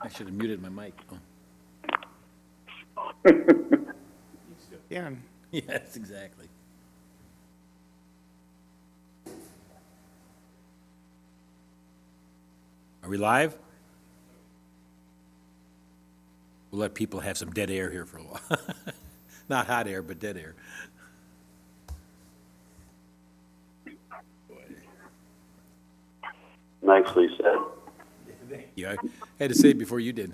I should have muted my mic. Oh. Yeah. Yes, exactly. Are we live? We'll let people have some dead air here for a while. Not hot air, but dead air. Nicely said. Thank you. I had to say it before you did.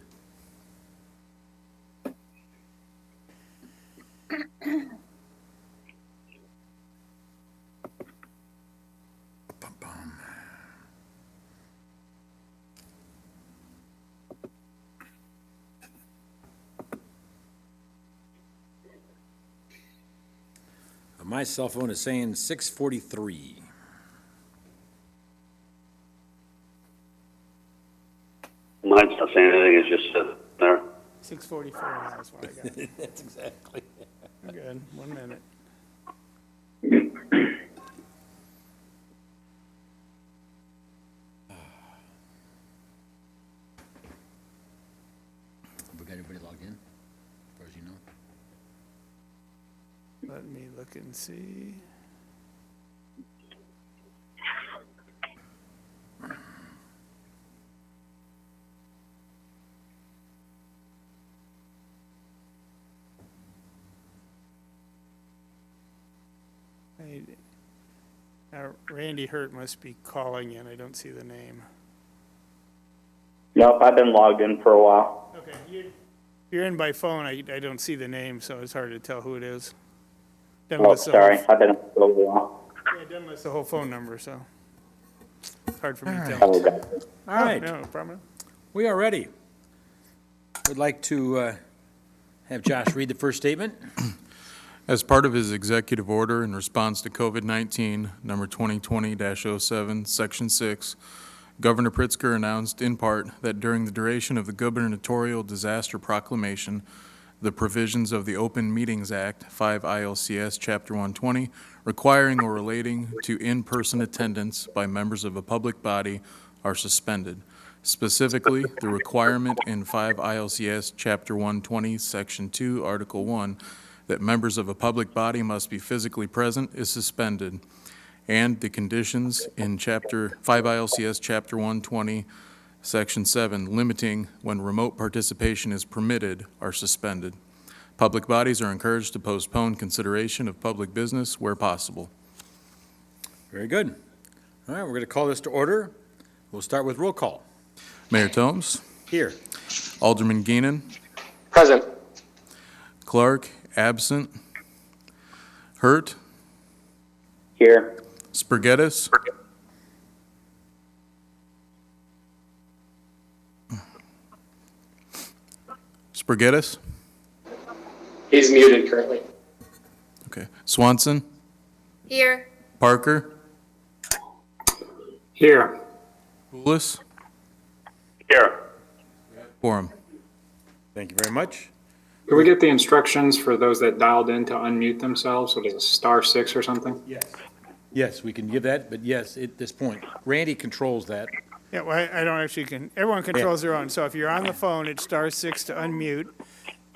Bum, bum. My cell phone is saying 6:43. Mine's not saying anything, it's just sitting there. 6:44, that's what I got. That's exactly. Good, 1 minute. We got everybody logged in, as far as you know? Let me look and see. Randy Hurt must be calling in. I don't see the name. Nope, I've been logged in for a while. Okay, you're in by phone. I don't see the name, so it's hard to tell who it is. Doesn't Oh, list the sorry, whole- I've been in for a little while. Yeah, it doesn't list the whole phone number, so it's hard for me to I tell. will go. All right, No problem. we are ready. We'd like to have Josh read the first statement. As part of his executive order in response to COVID-19, number 2020-07, Section 6, Governor Pritzker announced in part that during the duration of the gubernatorial disaster proclamation, the provisions of the Open Meetings Act, 5 ILCS Chapter 120, requiring or relating to in-person attendance by members of a public body are suspended. Specifically, the requirement in 5 ILCS Chapter 120, Section 2, Article 1, that members of a public body must be physically present is suspended, and the conditions in Chapter 5 ILCS Chapter 120, Section 7, limiting when remote participation is permitted are suspended. Public bodies are encouraged to postpone consideration of public business where possible. Very good. All right, we're going to call this to order. We'll start with roll call. Mayor Tomes, Here. Alderman Geenan, Present. Clark, absent. Hurt, Here. Spaghettis, Spaghettis, He's muted currently. okay. Swanson, Here. Parker, Here. Poulos, Here. quorum. Thank you very much. Could we get the instructions for those that dialed in to unmute themselves? What is it, *6 or something? Yes. Yes, we can give that, but yes, at this point, Randy controls that. Yeah, well, I don't actually everyone controls their own. So if you're on the phone, it's *6 to unmute.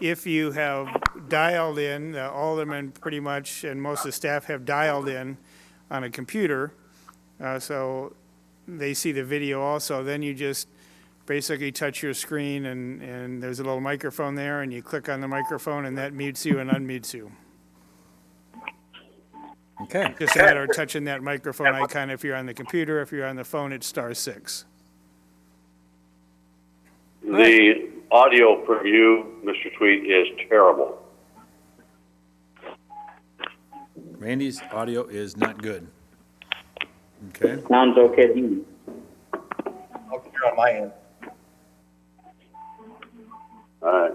If you have dialed in, the aldermen pretty much, and most of the staff have dialed in on a computer, so they see the video also, then you just basically touch your screen and there's a little microphone there and you click on the microphone and that mutes you and unmutes you. Okay. Just a matter of touching that microphone icon if you're on the computer. If you're on the phone, it's *6. The audio for you, Mr. Tweet, is terrible. Randy's audio is not good. Okay. Sounds okay to me. On my end. All right.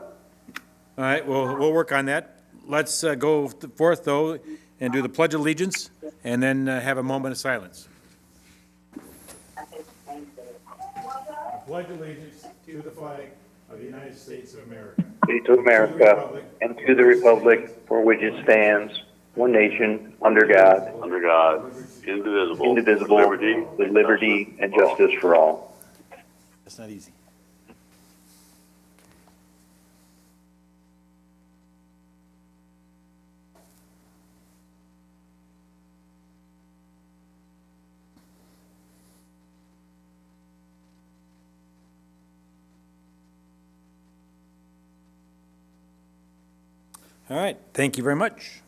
All right, well, we'll work on that. Let's go forth, though, and do the Pledge of Allegiance, and then have a moment of silence. I pledge allegiance to the flag of the United States of America. To America and to the republic for which it stands, one nation, under God, indivisible, with liberty and justice for all. That's not easy. All right, thank you very much.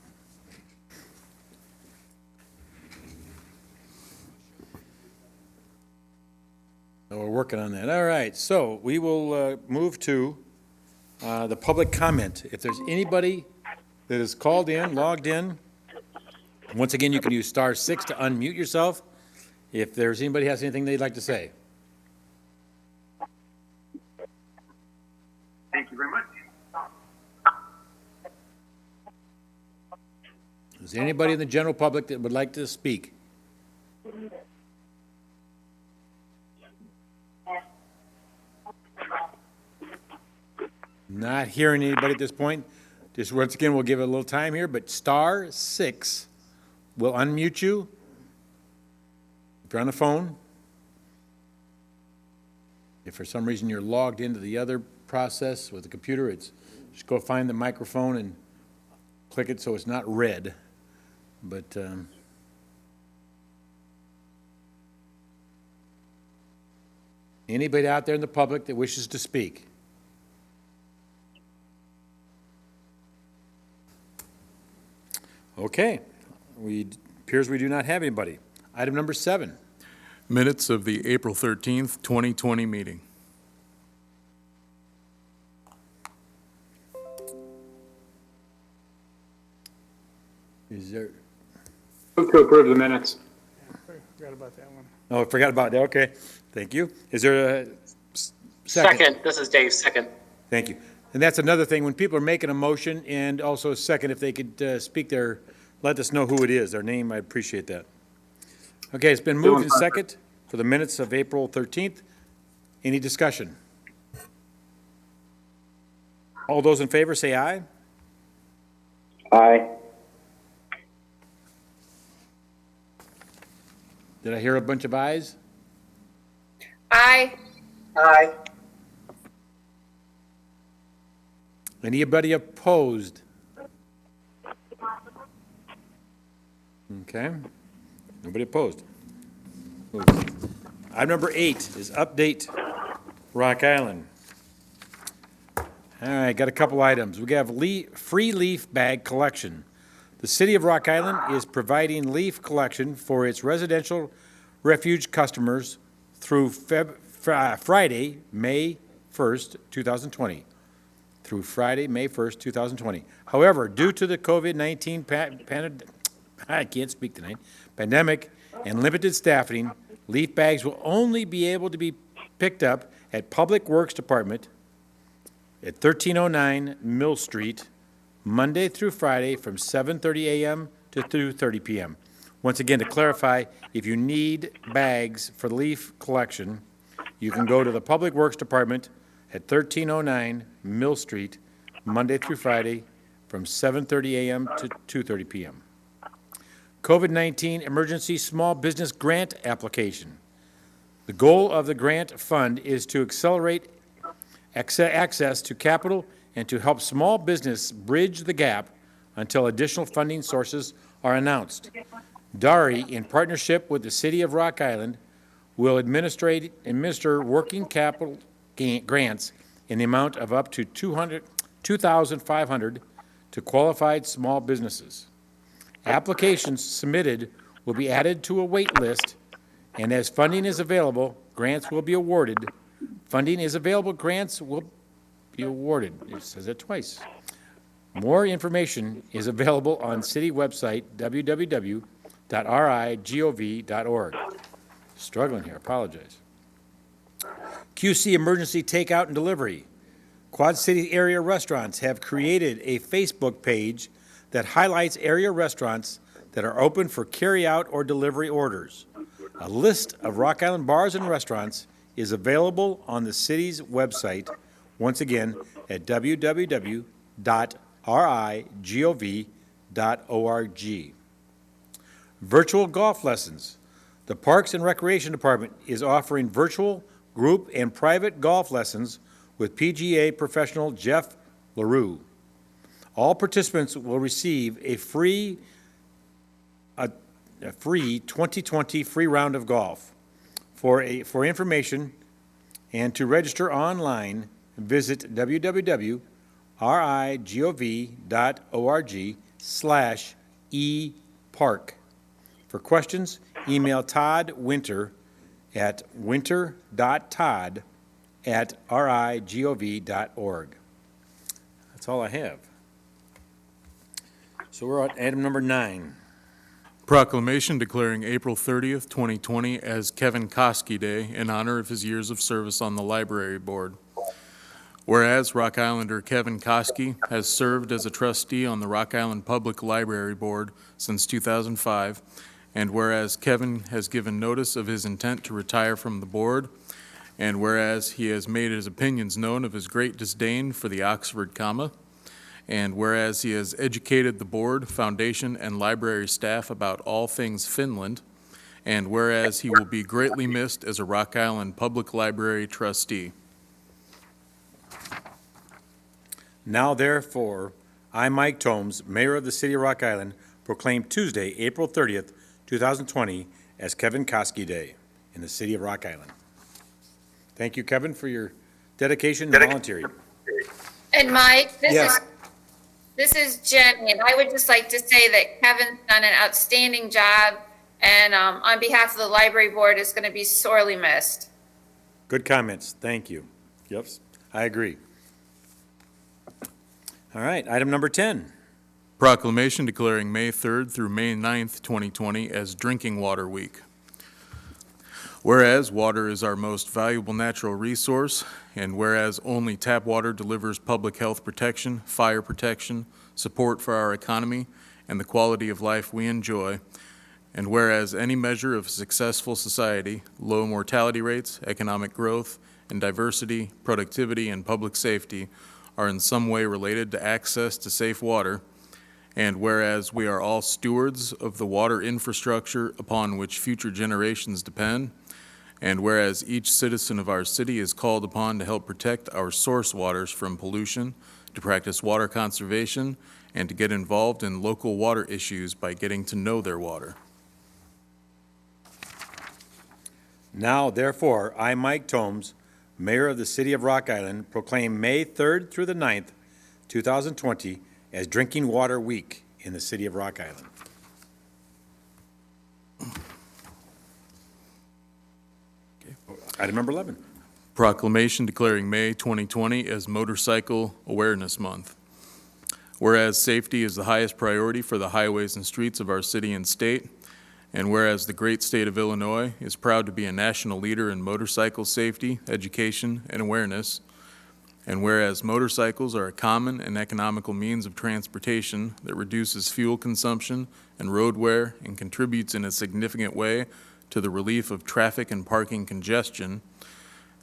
So we're working on that. All right, so we will move to the public comment. If there's anybody that is called in, logged in, once again, you can use *6 to unmute yourself. If there's anybody has anything they'd like to say. Thank you very much. Is there anybody in the general public that would like to speak? Not hearing anybody at this point. Just once again, we'll give it a little time here, but *6 will unmute you. If you're on the phone, if for some reason you're logged into the other process with the computer, it's just go find the microphone and click it so it's not red. But anybody out there in the public that wishes to speak? Okay, appears we do not have anybody. Item number 7. Minutes of the April 13th, 2020 meeting. Is there, Move to approve the minutes. Forgot about that one. oh, I forgot about that, okay. Thank you. Is there a second? Second, this is Dave, second. Thank you. And that's another thing, when people are making a motion and also a second, if they could speak their, let us know who it is, their name, I appreciate that. Okay, it's been moved and second for the minutes of April 13th. Any discussion? All those in favor say aye. Aye. Did I hear a bunch of ayes? Aye. Aye. Anybody opposed? Okay, nobody opposed. Item number 8 is update Rock Island. All right, got a couple items. We have free leaf bag collection. The city of Rock Island is providing leaf collection for its residential refuge customers through Friday, May 1st, 2020. Through Friday, May 1st, 2020. However, due to the COVID-19 pandemic and limited staffing, leaf bags will only be able to be picked up at Public Works Department at 1309 Mill Street, Monday through Friday from 7:30 a.m. to 2:30 p.m. Once again, to clarify, if you need bags for leaf collection, you can go to the Public Works Department at 1309 Mill Street, Monday through Friday, from 7:30 a.m. to 2:30 p.m. COVID-19 Emergency Small Business Grant Application. The goal of the grant fund is to accelerate access to capital and to help small business bridge the gap until additional funding sources are announced. DARI, in partnership with the City of Rock Island, will administer working capital grants in the amount of up to $2,500 to qualified small businesses. Applications submitted will be added to a wait list, and as funding is available, grants will be awarded. Funding is available, grants will be awarded. It says it twice. More information is available on city website, www.rigov.org. Struggling here, apologize. QC Emergency Takeout and Delivery. Quad City area restaurants have created a Facebook page that highlights area restaurants that are open for carry-out or delivery orders. A list of Rock Island bars and restaurants is available on the city's website, once again, at www.rigov.org. Virtual golf lessons. The Parks and Recreation Department is offering virtual, group, and private golf lessons with PGA professional Jeff LaRue. All participants will receive a free 2020 free round of golf. For information and to register online, visit www.rigov.org. rigov.org/epark. For questions, email Todd Winter at winter.todd@rigov.org. That's all I have. So we're on item number 9. Proclamation declaring April 30th, 2020 as Kevin Koski Day in honor of his years of service on the library board. Whereas Rock Islander Kevin Koski has served as a trustee on the Rock Island Public Library Board since 2005, and whereas Kevin has given notice of his intent to retire from the board, and whereas he has made his opinions known of his great disdain for the Oxford comma, and whereas he has educated the board, foundation, and library staff about all things Finland, and whereas he will be greatly missed as a Rock Island Public Library trustee. Now therefore, I, Mike Tomes, Mayor of the City of Rock Island, proclaim Tuesday, April 30th, 2020 as Kevin Koski Day in the City of Rock Island. Thank you, Kevin, for your dedication and volunteering. And Mike, Yes. this is Jenny, and I would just like to say that Kevin's done an outstanding job, and on behalf of the library board, is going to be sorely missed. Good comments. Thank you. Yep, I agree. All right, item number 10. Proclamation declaring May 3rd through May 9th, 2020 as Drinking Water Week. Whereas water is our most valuable natural resource, and whereas only tap water delivers public health protection, fire protection, support for our economy, and the quality of life we enjoy, and whereas any measure of successful society, low mortality rates, economic growth, and diversity, productivity, and public safety are in some way related to access to safe water, and whereas we are all stewards of the water infrastructure upon which future generations depend, and whereas each citizen of our city is called upon to help protect our source waters from pollution, to practice water conservation, and to get involved in local water issues by getting to know their water. Now, therefore, I, Mike Tomes, Mayor of the City of Rock Island, proclaim May 3rd through the 9th, 2020, as Drinking Water Week in the City of Rock Island. Item number 11. Proclamation declaring May 2020 as Motorcycle Awareness Month. Whereas safety is the highest priority for the highways and streets of our city and state, and whereas the great state of Illinois is proud to be a national leader in motorcycle safety, education, and awareness, and whereas motorcycles are a common and economical means of transportation that reduces fuel consumption and road wear and contributes in a significant way to the relief of traffic and parking congestion,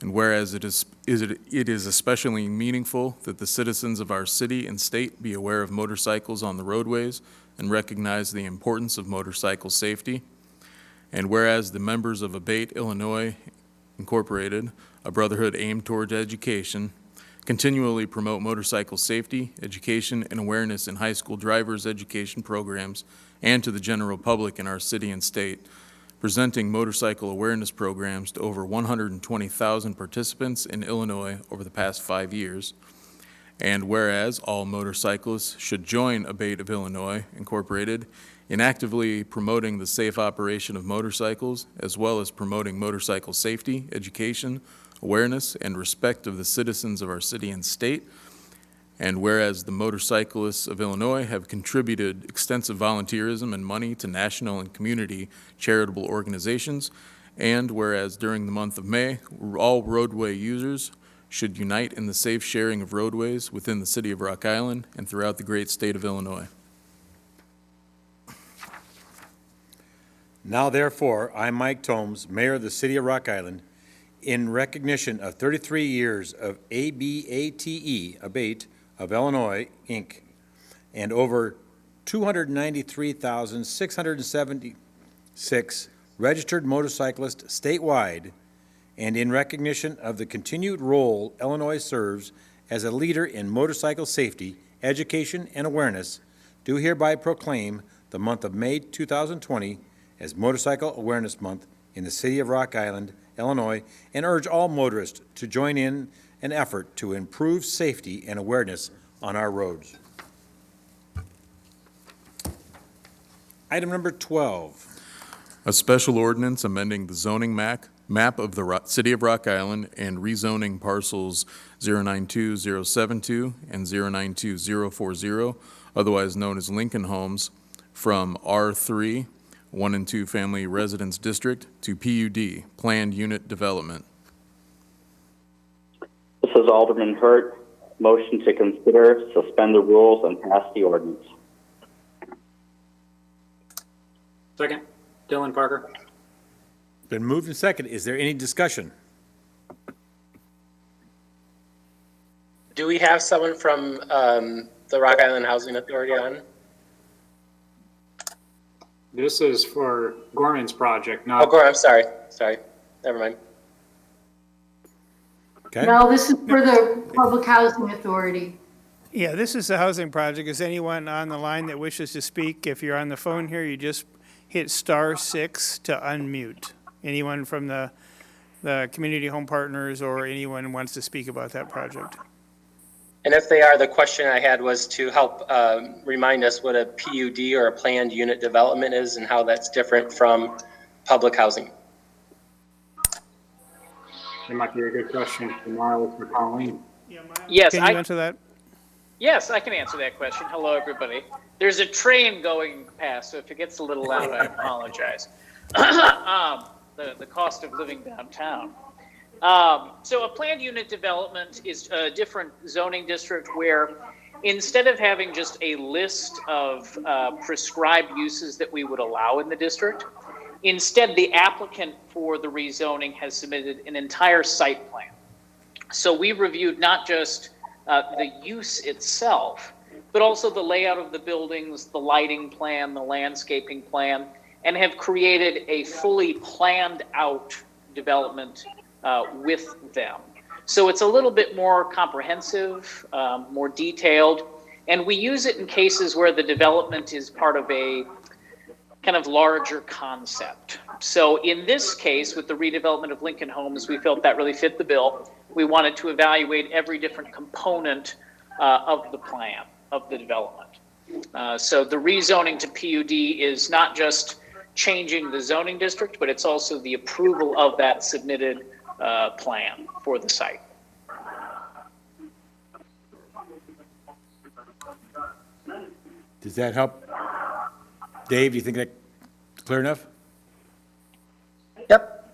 and whereas it is especially meaningful that the citizens of our city and state be aware of motorcycles on the roadways and recognize the importance of motorcycle safety, and whereas the members of Abate, Illinois Incorporated, a brotherhood aimed towards education, continually promote motorcycle safety, education, and awareness in high school drivers' education programs and to the general public in our city and state, presenting motorcycle awareness programs to over 120,000 participants in Illinois over the past 5 years. And whereas all motorcyclists should join Abate of Illinois Incorporated in actively promoting the safe operation of motorcycles, as well as promoting motorcycle safety, education, awareness, and respect of the citizens of our city and state. And whereas the motorcyclists of Illinois have contributed extensive volunteerism and money to national and community charitable organizations, and whereas during the month of May, all roadway users should unite in the safe sharing of roadways within the city of Rock Island and throughout the great state of Illinois. Now therefore, I, Mike Tomes, Mayor of the City of Rock Island, in recognition of 33 years of ABATE, Abate of Illinois, Inc., and over 293,676 registered motorcyclists statewide, and in recognition of the continued role Illinois serves as a leader in motorcycle safety, education, and awareness, do hereby proclaim the month of May 2020 as Motorcycle Awareness Month in the City of Rock Island, Illinois, and urge all motorists to join in an effort to improve safety and awareness on our roads. Item number 12. A special ordinance amending the zoning map of the City of Rock Island and rezoning parcels 092072 and 092040, otherwise known as Lincoln Homes, from R3, 1 and 2 Family Residence District, to PUD, Planned Unit Development. This is Alderman Hurt. Motion to consider, suspend the rules, and pass the ordinance. Second, Dylan Parker. Been moved and seconded. Is there any discussion? Do we have someone from the Rock Island Housing Authority on? This is for Gorman's project, Oh, not, Gore, I'm sorry. Sorry. Never mind. Okay. No, this is for the Public Housing Authority. Yeah, this is the housing project. Is anyone on the line that wishes to speak? If you're on the phone here, you just hit *6 to unmute. Anyone from the Community Home Partners or anyone wants to speak about that project? And if they are, the question I had was to help remind us what a PUD or a planned unit development is and how that's different from public housing. that might be a good question for Marla or Colleen. Yes, Can you answer that? yes, I can answer that question. Hello, everybody. There's a train going past, so if it gets a little loud, I apologize. The cost of living downtown. So a planned unit development is a different zoning district where instead of having just a list of prescribed uses that we would allow in the district, instead the applicant for the rezoning has submitted an entire site plan. So we reviewed not just the use itself, but also the layout of the buildings, the lighting plan, the landscaping plan, and have created a fully planned out development with them. So it's a little bit more comprehensive, more detailed, and we use it in cases where the development is part of a kind of larger concept. So in this case, with the redevelopment of Lincoln Homes, we felt that really fit the bill. We wanted to evaluate every different component of the plan, of the development. So the rezoning to PUD is not just changing the zoning district, but it's also the approval of that submitted plan for the site. Does that help? Dave, do you think that's clear enough? Yep.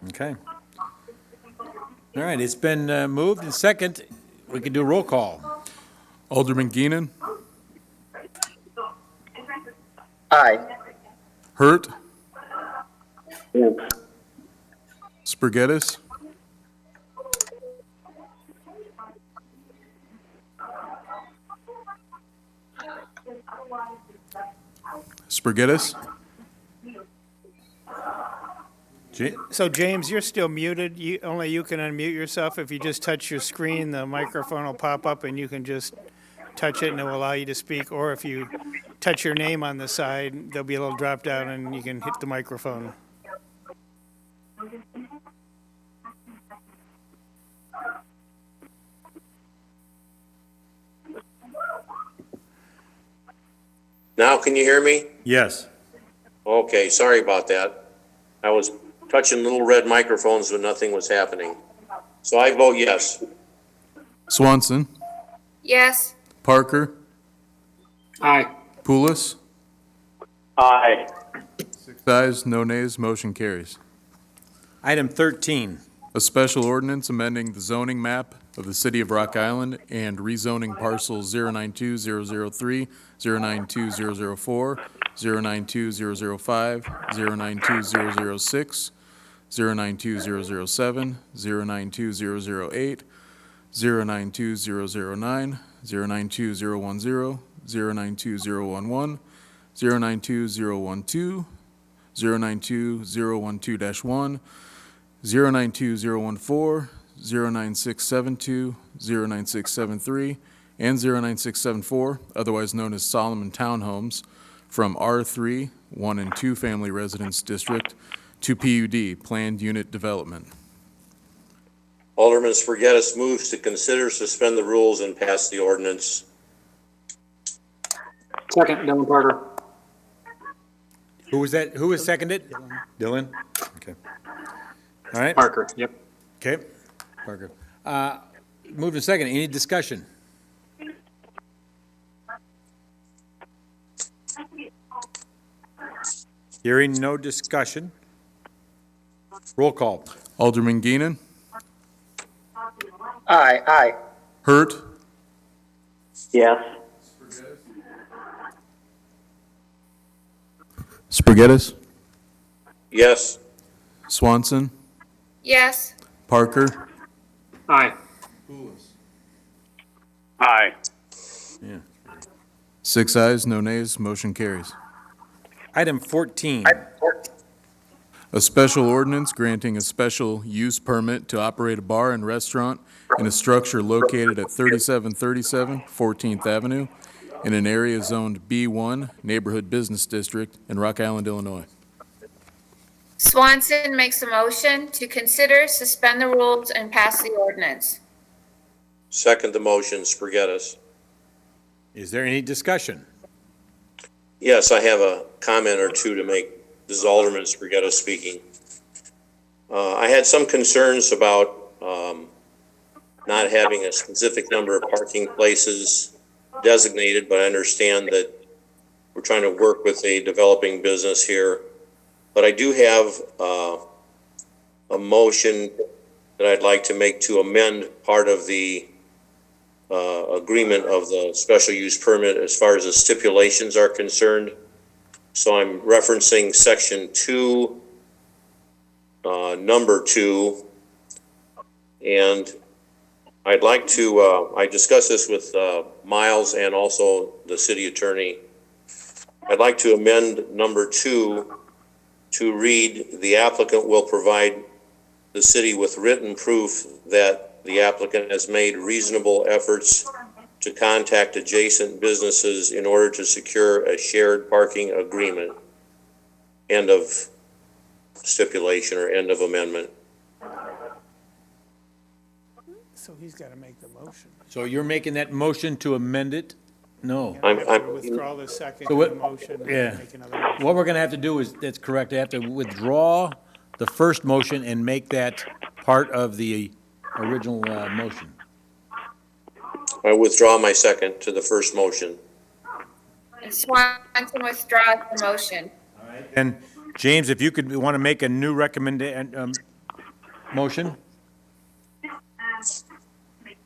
Okay. All right, it's been moved and second. We can do a roll call. Alderman Geenan, Aye. Hurt, Yes. Spaghettis, Spaghettis, So James, you're still muted. Only you can unmute yourself. If you just touch your screen, the microphone will pop up and you can just touch it and it will allow you to speak. Or if you touch your name on the side, there'll be a little drop down and you can hit the microphone. Now, can you hear me? Yes. Okay, sorry about that. I was touching little red microphones when nothing was happening. So I vote yes. Swanson, Yes. Parker, Aye. Poulos, Aye. 6 ayes, no nays, motion carries. Item 13. A special ordinance amending the zoning map of the City of Rock Island and rezoning parcels 092003, 092004, 092005, 092006, 092007, 092008, 092009, 092010, 092011, 092012, 092012-1, 092014, 09672, 09673, and 09674, otherwise known as Solomon Townhomes, from R3, 1 and 2 Family Residence District, to PUD, Planned Unit Development. Alderman Spaghettis moves to consider, suspend the rules, and pass the ordinance. Second, Dylan Parker. Who was that? Who was seconded? Dylan? Okay. All right. Parker, yep. Okay. Parker. Move to second. Any discussion? Hearing no discussion. Roll call. Alderman Geenan, Aye. Hurt, Yes. Spaghettis, Yes. Swanson, Yes. Parker, Aye. Aye. 6 ayes, no nays, motion carries. Item 14. A special ordinance granting a special use permit to operate a bar and restaurant in a structure located at 3737 14th Avenue in an area zoned B1 Neighborhood Business District in Rock Island, Illinois. Swanson makes a motion to consider, suspend the rules, and pass the ordinance. Second the motion, Spaghettis. Is there any discussion? Yes, I have a comment or two to make. This is Alderman Spaghettis speaking. I had some concerns about not having a specific number of parking places designated, but I understand that we're trying to work with a developing business here. But I do have a motion that I'd like to make to amend part of the agreement of the special use permit as far as the stipulations are concerned. So I'm referencing section 2, number 2, and I'd like to, I discussed this with Miles and also the city attorney. I'd like to amend number 2 to read, the applicant will provide the city with written proof that the applicant has made reasonable efforts to contact adjacent businesses in order to secure a shared parking agreement. End of stipulation or end of amendment. So he's got to make the motion. So you're making that motion to amend it? No. I have to withdraw the second So what- to the motion yeah. and make another motion. What we're gonna have to do is, that's correct, I have to withdraw the first motion and make that part of the original motion. I withdraw my second to the first motion. And Swanson withdraws the motion. And James, if you could, want to make a new motion?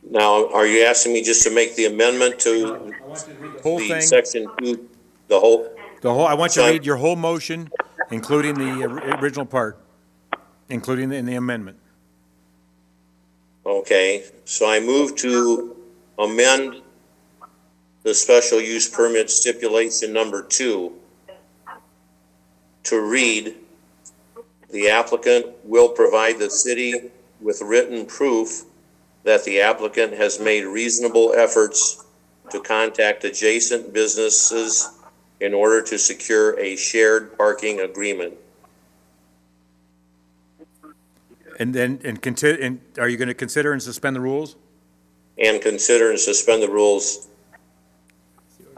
Now, are you asking me just to make the amendment to Whole the thing, section 2, the whole? I want you to Sorry. read your whole motion, including the original part, including in the amendment. Okay, so I move to amend the special use permit stipulation number 2 to read, the applicant will provide the city with written proof that the applicant has made reasonable efforts to contact adjacent businesses in order to secure a shared parking agreement. And then, are you going to consider and suspend the rules And consider and suspend the rules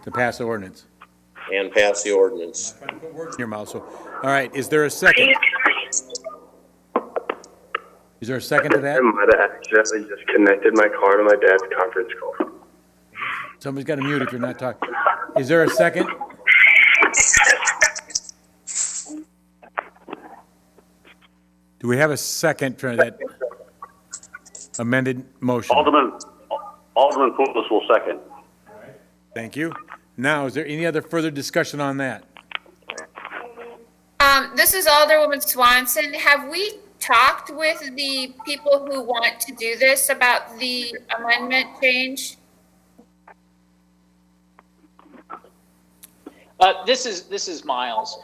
to pass the ordinance? and pass the ordinance. In your mouth, so, all right, is there a second? Is there a second to that? I might have accidentally just connected my car to my dad's conference call. Somebody's got to mute if you're not talking. Is there a second? Do we have a second for that amended motion? Alderman Poulos will second. Thank you. Now, is there any other further discussion on that? This is Alderwoman Swanson. Have we talked with the people who want to do this about the amendment change? This is Miles.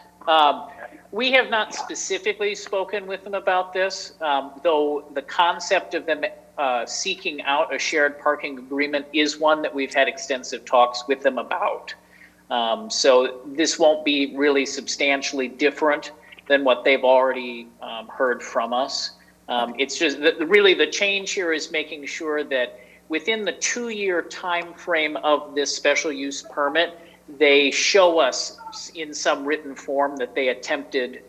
We have not specifically spoken with them about this, though the concept of them seeking out a shared parking agreement is one that we've had extensive talks with them about. So this won't be really substantially different than what they've already heard from us. It's just that really the change here is making sure that within the 2-year time frame of this special use permit, they show us in some written form that they attempted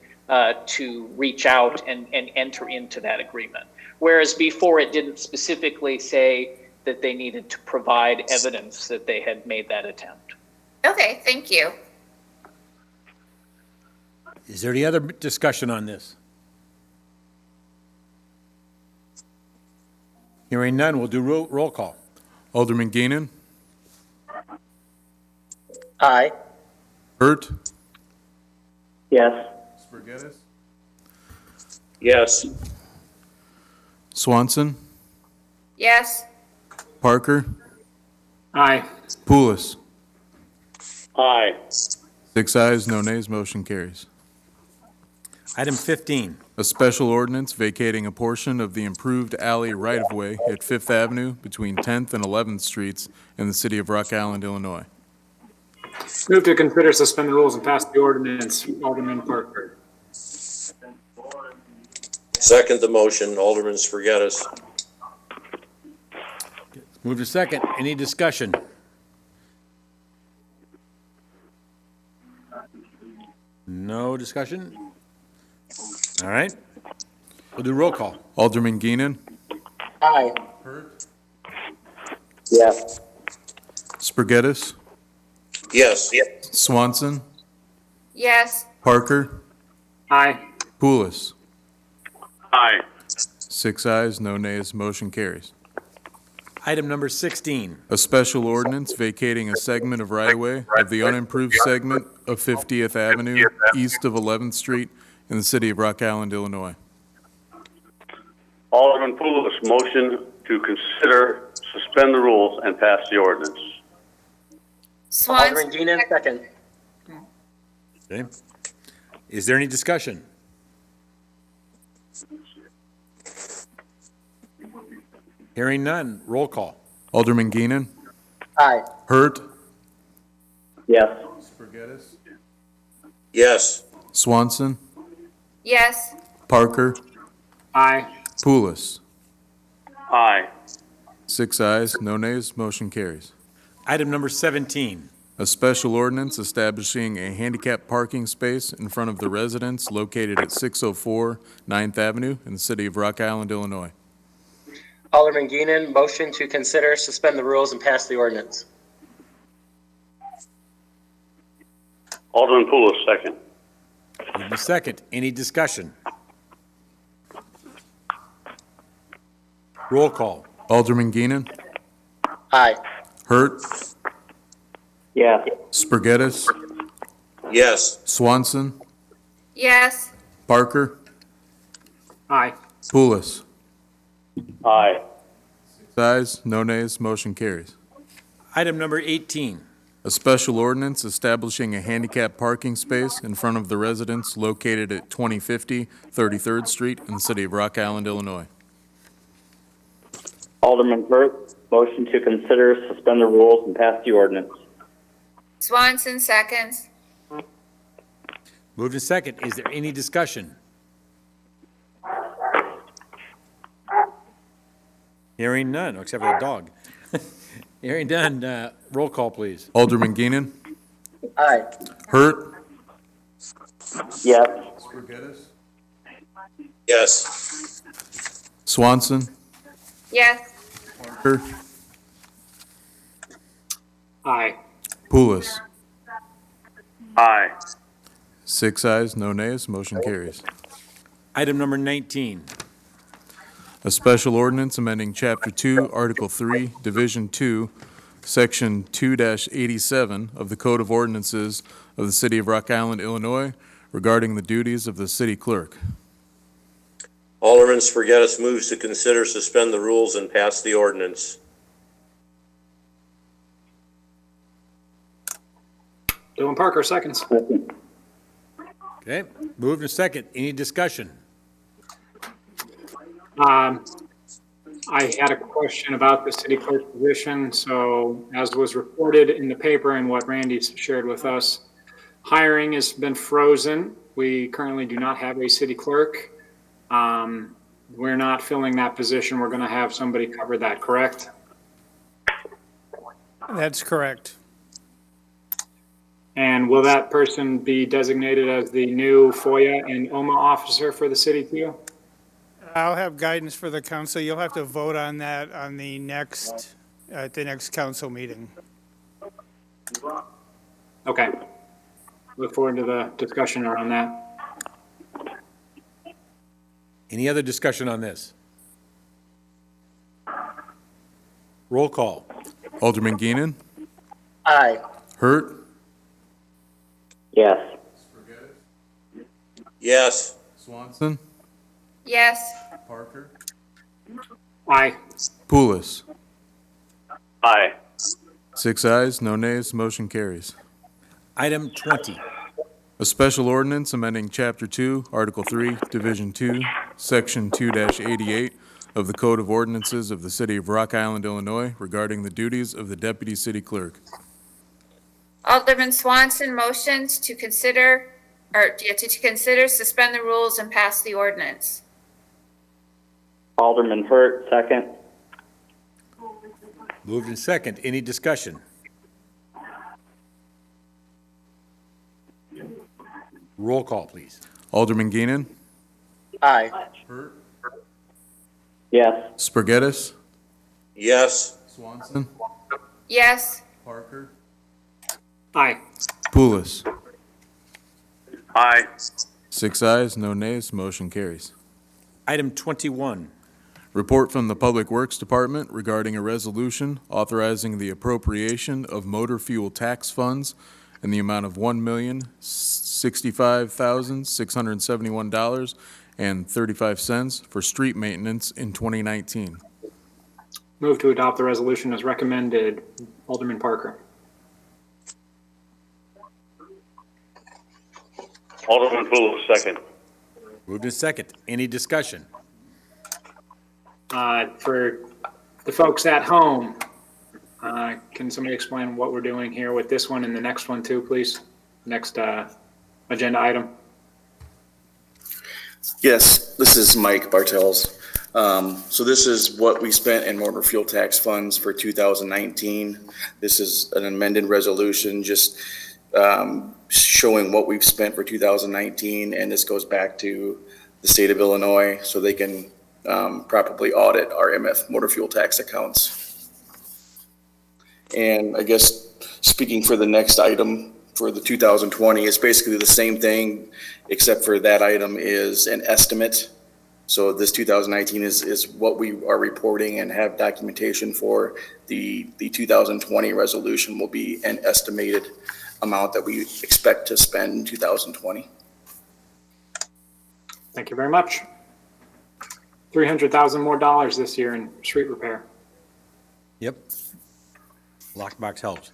to reach out and enter into that agreement. Whereas before it didn't specifically say that they needed to provide evidence that they had made that attempt. Okay, thank you. Is there any other discussion on this? Hearing none, we'll do roll call. Alderman Geenan, Aye. Hurt, Yes. Spargettis, Yes. Swanson, Yes. Parker, Aye. Poulos. Aye. 6 ayes, no nays, motion carries. Item 15. A special ordinance vacating a portion of the improved alley right-of-way at Fifth Avenue between 10th and 11th Streets in the city of Rock Island, Illinois. Move to consider suspend the rules and pass the ordinance. Alderman Parker. Second the motion, Alderman Spargettis. Move to second. Any discussion? No discussion? All right. We'll do roll call. Alderman Geenan, Aye. Yes. Spargettis, Yes. Swanson, Yes. Parker, Aye. Poulos. Aye. 6 ayes, no nays, motion carries. Item number 16. A special ordinance vacating a segment of right-of-way of the unimproved segment of 50th Avenue east of 11th Street in the city of Rock Island, Illinois. Alderman Poulos, motion to consider, suspend the rules, and pass the ordinance. Swanson. Alderman Geenan, second. Okay. Is there any discussion? Hearing none. Roll call. Alderman Geenan, Aye. Hurt, Yes. Spargettis, Yes. Swanson, Yes. Parker, Aye. Poulos. Aye. 6 ayes, no nays, motion carries. Item number 17. A special ordinance establishing a handicap parking space in front of the residence located at 604 9th Avenue in the city of Rock Island, Illinois. Alderman Geenan, motion to consider, suspend the rules, and pass the ordinance. Alderman Poulos, second. Move to second. Any discussion? Roll call. Alderman Geenan, Aye. Hurt, Yes. Spargettis, Yes. Swanson, Yes. Parker, Aye. Poulos. Aye. 6 ayes, no nays, motion carries. Item number 18. A special ordinance establishing a handicap parking space in front of the residence located at 2050 33rd Street in the city of Rock Island, Illinois. Alderman Hurt, motion to consider, suspend the rules, and pass the ordinance. Swanson seconds. Move to second. Is there any discussion? Hearing none, except for the dog. Hearing none, roll call, please. Alderman Geenan, Aye. Hurt, Yes. Spargettis, Yes. Swanson, Yes. Parker, Aye. Poulos. Aye. 6 ayes, no nays, motion carries. Item number 19. A special ordinance amending Chapter 2, Article 3, Division 2, Section 2-87 of the Code of Ordinances of the City of Rock Island, Illinois, regarding the duties of the city clerk. Alderman Spargettis moves to consider, suspend the rules, and pass the ordinance. Dylan Parker, seconds. Okay, move to second. Any discussion? I had a question about the city clerk position. So as was reported in the paper and what Randy shared with us, hiring has been frozen. We currently do not have a city clerk. we're not filling that position, we're going to have somebody cover that, correct? That's correct. And will that person be designated as the new FOIA and OMA officer for the city too? I'll have guidance for the council. You'll have to vote on that on at the next council meeting. Okay. Look forward to the discussion around that. Any other discussion on this? Roll call. Alderman Geenan, Aye. Hurt, Yes. Yes. Swanson, Yes. Parker, Aye. Pulis. Aye. 6 ayes, no nays, motion carries. Item 20. A special ordinance amending Chapter 2, Article 3, Division 2, Section 2-88 of the Code of Ordinances of the City of Rock Island, Illinois regarding the duties of the Deputy City Clerk. Alderman Swanson motions to consider, to consider, suspend the rules and pass the ordinance. Alderman Hurt, second. Moved in second. Any discussion? Roll call, please. Alderman Geenan, Aye. Hurt, Yes. Spargettis, Yes. Swanson, Yes. Parker, Aye. Pulis. Aye. 6 ayes, no nays, motion carries. Item 21. Report from the Public Works Department regarding a resolution authorizing the appropriation of motor fuel tax funds in the amount of $1,065,671.35 for street maintenance in 2019. Move to adopt the resolution as recommended. Alderman Parker. Alderman Pulis, second. Moved in second. Any discussion? For the folks at home, can somebody explain what we're doing here with this one and the next one too, please? Next agenda item. Yes, this is Mike Bartels. So this is what we spent in motor fuel tax funds for 2019. This is an amended resolution, just showing what we've spent for 2019, and this goes back to the state of Illinois so they can properly audit our MF motor fuel tax accounts. And I guess speaking for the next item for the 2020, it's basically the same thing, except for that item is an estimate. So this 2019 is what we are reporting and have documentation for. The 2020 resolution will be an estimated amount that we expect to spend in 2020. Thank you very much. $300,000 more this year in street repair. Yep. Lockbox helps.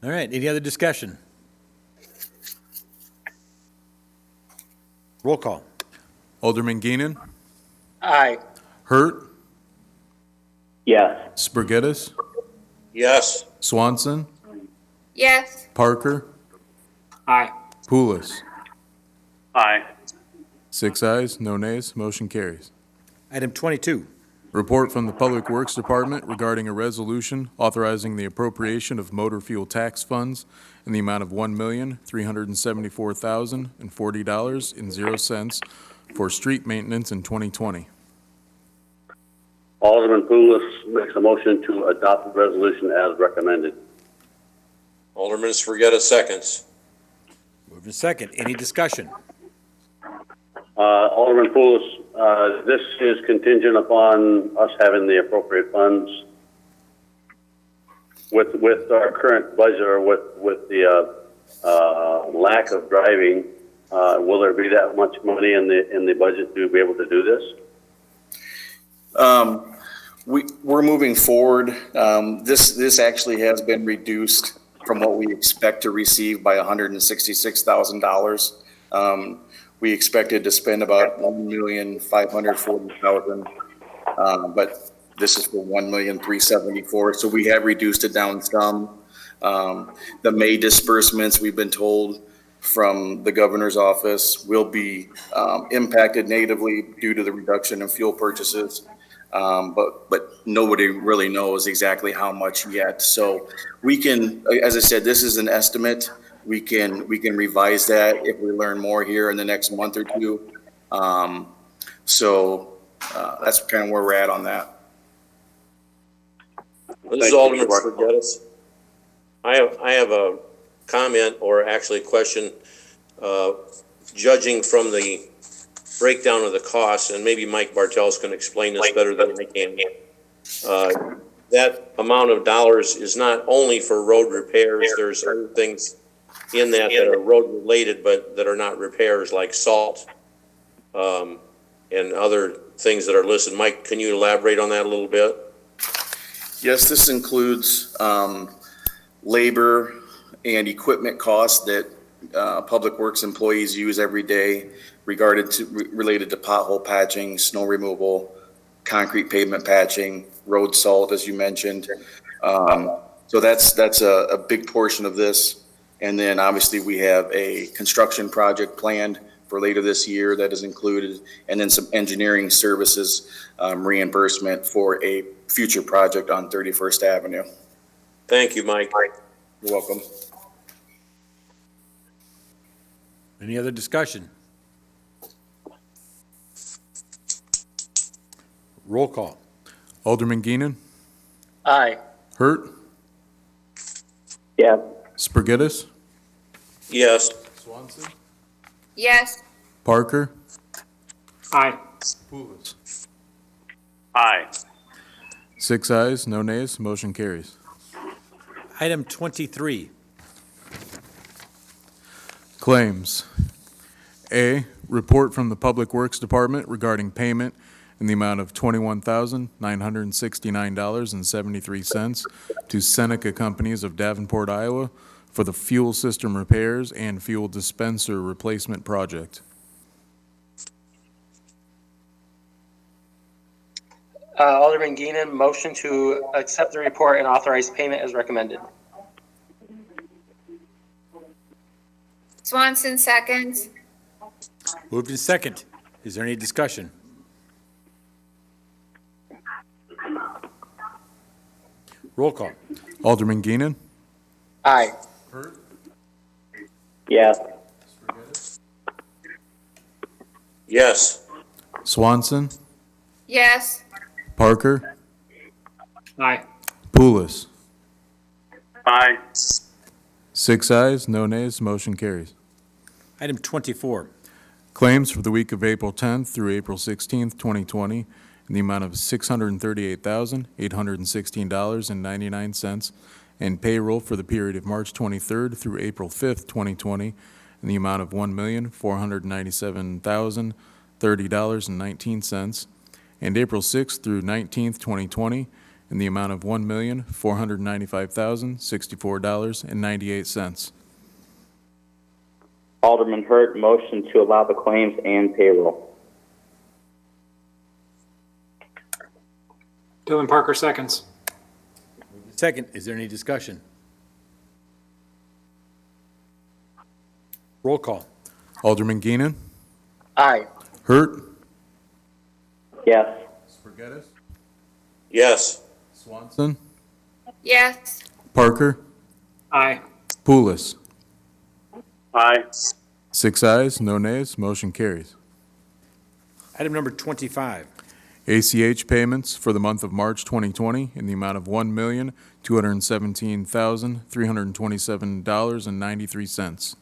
All right, any other discussion? Roll call. Alderman Geenan, Aye. Hurt, Yes. Spargettis, Yes. Swanson, Yes. Parker, Aye. Pulis. Aye. 6 ayes, no nays, motion carries. Item 22. Report from the Public Works Department regarding a resolution authorizing the appropriation of motor fuel tax funds in the amount of $1,374,040.00 for street maintenance in 2020. Alderman Pulis makes a motion to adopt the resolution as recommended. Alderman Spargettis seconds. Moved in second. Any discussion? Alderman Pulis, this is contingent upon us having the appropriate funds. With our current budget, or with the lack of driving, will there be that much money in the budget to be able to do this? We're moving forward. This actually has been reduced from what we expect to receive by $166,000. We expected to spend about $1,540,000, but this is for $1,374,000. So we have reduced it down some. The May disbursements, we've been told, from the governor's office will be impacted negatively due to the reduction in fuel purchases. But nobody really knows exactly how much yet. So we can, as I said, this is an estimate. We can revise that if we learn more here in the next month or two. That's kind of where we're at on that. This is Alderman Spargettis. I have a comment, or actually a question, judging from the breakdown of the costs, and maybe Mike Bartels can explain this better than I can. That amount of dollars is not only for road repairs. There's other things in that are road related, but that are not repairs, like salt, and other things that are listed. Mike, can you elaborate on that a little bit? Yes, this includes labor and equipment costs that Public Works employees use every day related to pothole patching, snow removal, concrete pavement patching, road salt, as you mentioned. So that's a big portion of this. And then obviously we have a construction project planned for later this year that is included, and then some engineering services reimbursement for a future project on 31st Avenue. Thank you, Mike. You're welcome. Any other discussion? Roll call. Alderman Geenan, Aye. Hurt, Yes. Spargettis, Yes. Swanson, Yes. Parker, Aye. Pulis. Aye. 6 ayes, no nays, motion carries. Item 23. Claims. A, report from the Public Works Department regarding payment in the amount of $21,969.73 to Seneca Companies of Davenport, Iowa for the fuel system repairs and fuel dispenser replacement project. Alderman Geenan, motion to accept the report and authorize payment as recommended. Swanson seconds. Moved in second. Is there any discussion? Roll call. Alderman Geenan, Aye. Yes. Yes. Swanson, Yes. Parker, Aye. Pulis. Aye. 6 ayes, no nays, motion carries. Item 24. Claims for the week of April 10th through April 16th, 2020, in the amount of $638,816.99, and payroll for the period of March 23rd through April 5th, 2020, in the amount of $1,497,030.19, and April 6th through 19th, 2020, in the amount of $1,495,064.98. Alderman Hurt, motion to allow the claims and payroll. Dylan Parker seconds. Second, is there any discussion? Roll call. Alderman Geenan, Aye. Hurt, Yes. Spargettis, Yes. Swanson, Yes. Parker, Aye. Pulis. Aye. 6 ayes, no nays, motion carries. Item number 25. ACH payments for the month of March 2020 in the amount of $1,217,327.93.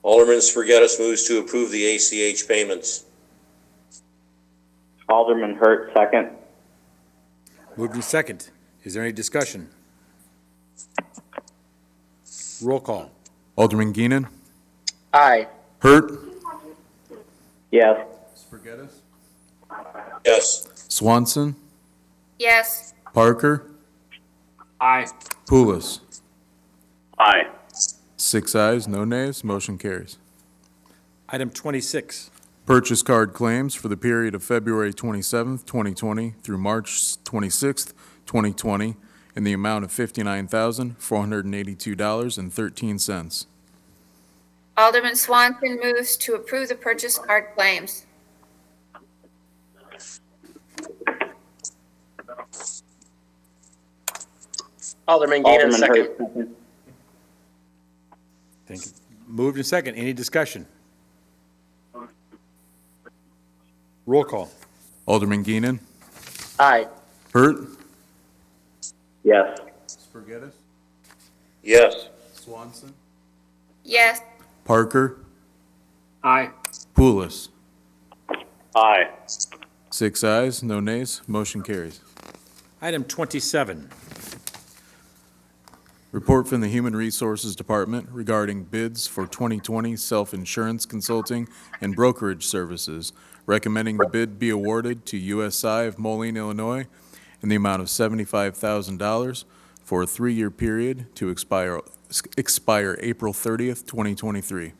Alderman Spargettis moves to approve the ACH payments. Alderman Hurt, second. Moved in second. Is there any discussion? Roll call. Alderman Geenan, Aye. Hurt, Yes. Spargettis, Yes. Swanson, Yes. Parker, Aye. Pulis. Aye. 6 ayes, no nays, motion carries. Item 26. Purchase card claims for the period of February 27th, 2020 through March 26th, 2020 in the amount of $59,482.13. Alderman Swanson moves to approve the purchase card claims. Alderman Geenan, Alderman second. Hurt, second. Thank you. Moved and second. Any discussion? Roll call. Alderman Geenan, Aye. Hurt, Yes. Spargettis, Yes. Swanson, Yes. Parker, Aye. Pulis. Aye. 6 ayes, no nays, motion carries. Item 27. Report from the Human Resources Department regarding bids for 2020 self-insurance consulting and brokerage services, recommending the bid be awarded to USI of Moline, Illinois, in the amount of $75,000 for a 3-year period to expire April 30th, 2023.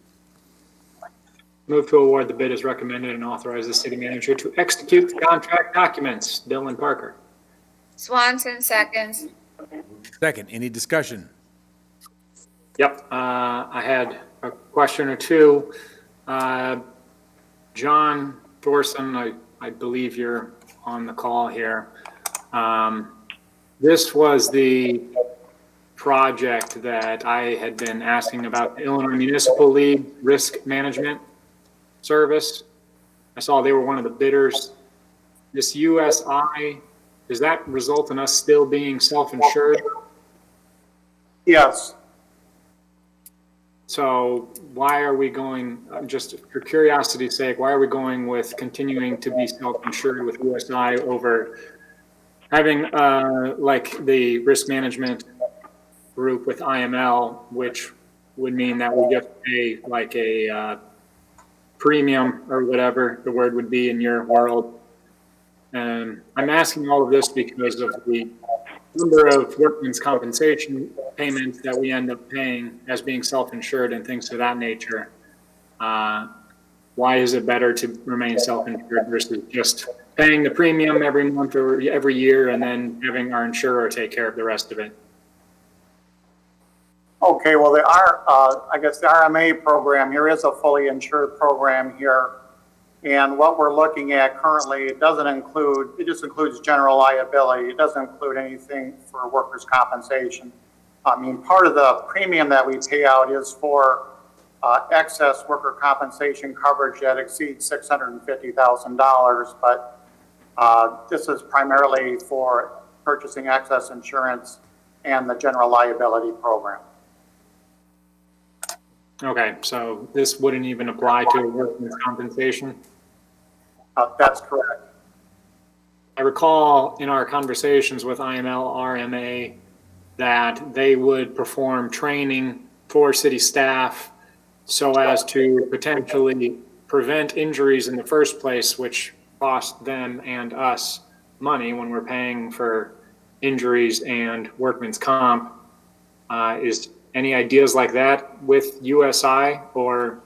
Move to award the bid as recommended and authorize the city manager to execute the contract documents. Dylan Parker. Swanson seconds. Second. Any discussion? Yep, I had a question or two. John Thorson, I believe you're on the call here. This was the project that I had been asking about, the Illinois Municipal League Risk Management Service. I saw they were one of the bidders. This USI, does that result in us still being self-insured? Yes. So why are we going, just for curiosity's sake, why are we going with continuing to be self-insured with USI over having like the risk management group with IML, which would mean that we just pay like a premium or whatever the word would be in your world? And I'm asking all of this because of the number of workman's compensation payments that we end up paying as being self-insured and things of that nature. Why is it better to remain self-insured versus just paying the premium every month or every year and then having our insurer take care of the rest of it? Okay, well, I guess the RMA program here is a fully insured program here. And what we're looking at currently, it just includes general liability. It doesn't include anything for workers' compensation. I mean, part of the premium that we pay out is for excess worker compensation coverage that exceeds $650,000. But this is primarily for purchasing excess insurance and the general liability program. Okay, so this wouldn't even apply to workman's compensation? That's correct. I recall in our conversations with IML, RMA, that they would perform training for city staff so as to potentially prevent injuries in the first place, which cost them and us money when we're paying for injuries and workman's comp. Is any ideas like that with USI? Or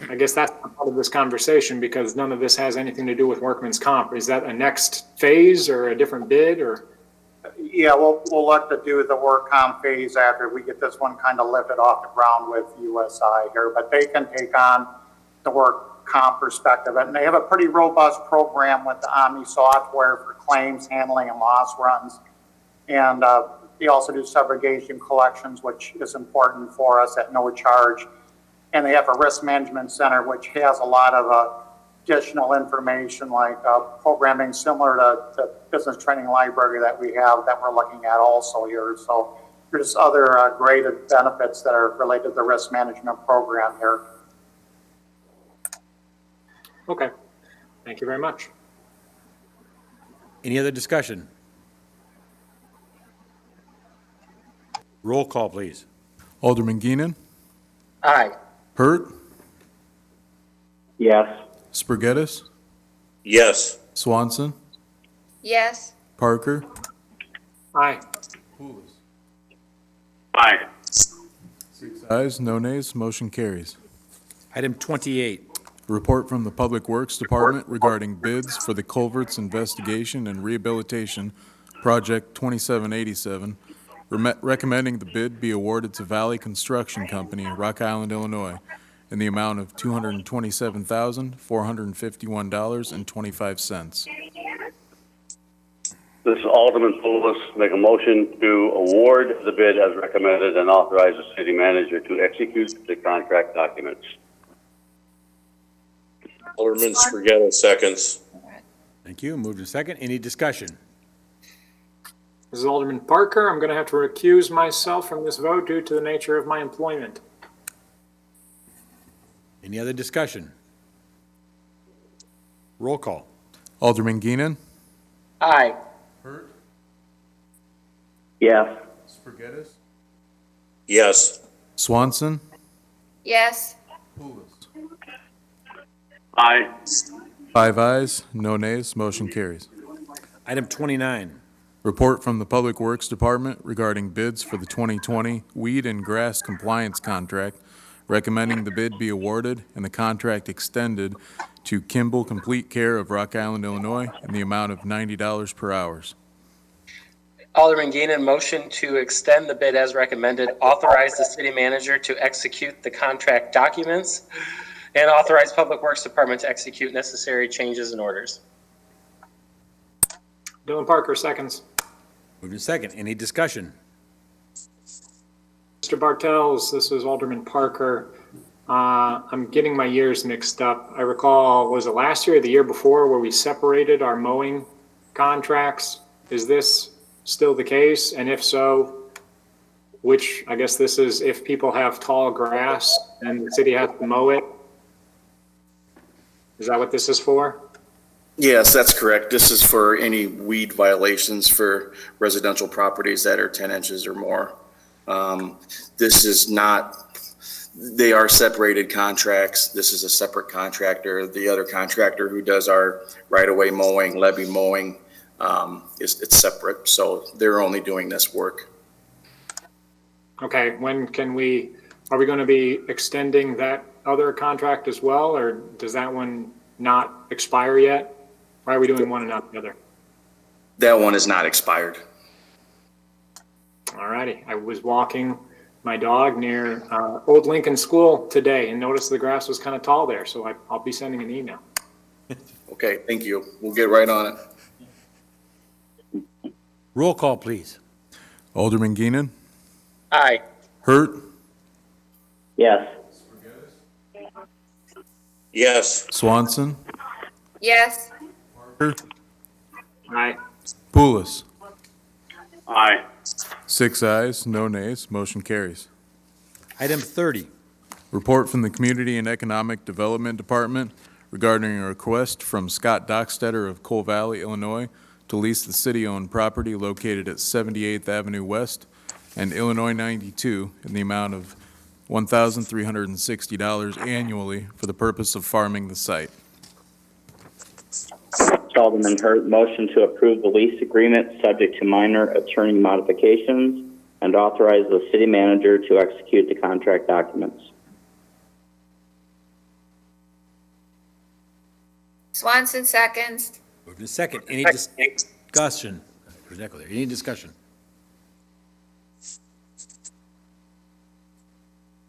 I guess that's not part of this conversation because none of this has anything to do with workman's comp. Is that a next phase or a different bid or? Yeah, we'll look to do the work comp phase after we get this one kind of lifted off the ground with USI here, but they can take on the work comp perspective. And they have a pretty robust program with the Omni software for claims handling and loss runs. And they also do subrogation collections, which is important for us at no charge. And they have a risk management center, which has a lot of additional information like programming similar to the business training library that we have that we're looking at also here. So there's other great benefits that are related to the risk management program here. Okay, thank you very much. Any other discussion? Roll call, please. Alderman Geenan, Aye. Hurt, Yes. Spargettis, Yes. Swanson, Yes. Parker, Aye. Aye. 6 ayes, no nays, motion carries. Item 28. Report from the Public Works Department regarding bids for the Culverts Investigation and Rehabilitation Project 2787, recommending the bid be awarded to Valley Construction Company, Rock Island, Illinois, in the amount of $227,451.25. This is Alderman Poulos. Make a motion to award the bid as recommended and authorize the city manager to execute the contract documents. Alderman Spargetto seconds. Thank you. Moved in second. Any discussion? This is Alderman Parker. I'm going to have to recuse myself from this vote due to the nature of my employment. Any other discussion? Roll call. Alderman Geenan. Aye. Yes. Spargettis. Yes. Swanson. Yes. Aye. 5 ayes, no nays, motion carries. Item 29. Report from the Public Works Department regarding bids for the 2020 Weed and Grass Compliance Contract, recommending the bid be awarded and the contract extended to Kimball Complete Care of Rock Island, Illinois, in the amount of $90 per hour. Alderman Geenan, motion to extend the bid as recommended, authorize the city manager to execute the contract documents, and authorize Public Works Department to execute necessary changes and orders. Dylan Parker, seconds. Moved in second. Any discussion? Mr. Bartels, this is Alderman Parker. I'm getting my years mixed up. I recall, was it last year or the year before where we separated our mowing contracts? Is this still the case? And if so, which, I guess this is if people have tall grass and the city has to mow it? Is that what this is for? Yes, that's correct. This is for any weed violations for residential properties that are 10 inches or more. This is not, they are separated contracts. This is a separate contractor. The other contractor who does our right-of-way mowing, levee mowing, it's separate. So they're only doing this work. Okay, when can we, are we going to be extending that other contract as well, or does that one not expire yet? Why are we doing one and not the other? That one is not expired. All righty. I was walking my dog near Old Lincoln School today and noticed the grass was kind of tall there, so I'll be sending an email. Okay, thank you. We'll get right on it. Roll call, please. Alderman Geenan. Aye. Hurt. Yes. Yes. Swanson. Yes. Parker. Aye. Poulos. Aye. 6 ayes, no nays, motion carries. Item 30. Report from the Community and Economic Development Department regarding a request from Scott Dockstetter of Coal Valley, Illinois, to lease the city-owned property located at 78th Avenue West and Illinois 92 in the amount of $1,360 annually for the purpose of farming the site. Alderman Hurt, motion to approve the lease agreement subject to minor attorney modifications and authorize the city manager to execute the contract documents. Swanson seconds. Moved in second. Any discussion? Any discussion?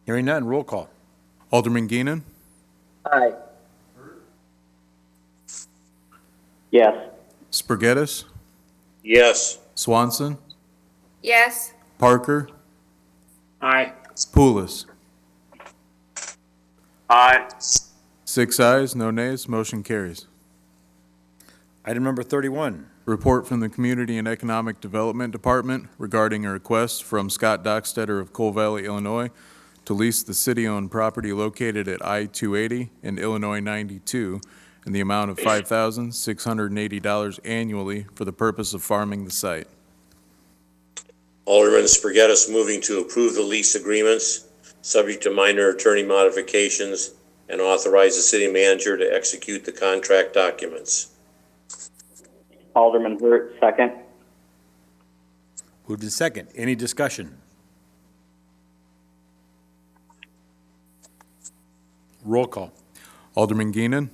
Hearing none, roll call. Alderman Geenan. Aye. Yes. Spargettis. Yes. Swanson. Yes. Parker. Aye. Poulos. Aye. 6 ayes, no nays, motion carries. Item number 31. Report from the Community and Economic Development Department regarding a request from Scott Dockstetter of Coal Valley, Illinois, to lease the city-owned property located at I-280 and Illinois 92 in the amount of $5,680 annually for the purpose of farming the site. Alderman Spargettis moving to approve the lease agreements, subject to minor attorney modifications, and authorize the city manager to execute the contract documents. Alderman Hurt, second. Moved in second. Any discussion? Roll call. Alderman Geenan.